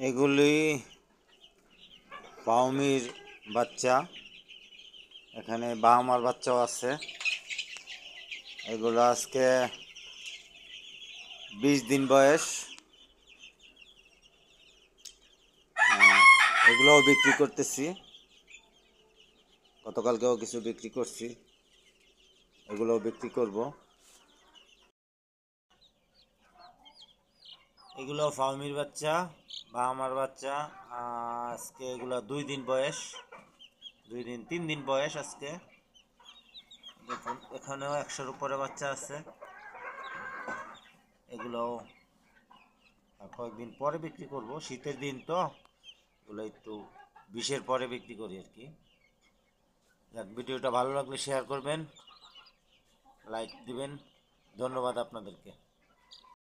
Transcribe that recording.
এগুলি পাউমির বাচ্চা, এখানে বাহামার বাচ্চাও আছে। এগুলো আজকে 20 দিন বয়স। এগুলোও বিক্রি করতেছি, গতকালকেও কিছু বিক্রি করছি, এগুলোও বিক্রি করব। এগুলো ফাউমির বাচ্চা, বাহামার বাচ্চা। আজকে এগুলো 2 দিন বয়স, 3 দিন বয়স আজকে। দেখুন এখানেও 100-র উপরে বাচ্চা আছে। এগুলো কয়েকদিন পরে বিক্রি করব, শীতের দিন তো এগুলো একটু 20-এর পরে বিক্রি করি আর কি। ভিডিওটা ভালো লাগলে শেয়ার করবেন, লাইক দিবেন। ধন্যবাদ আপনাদেরকে।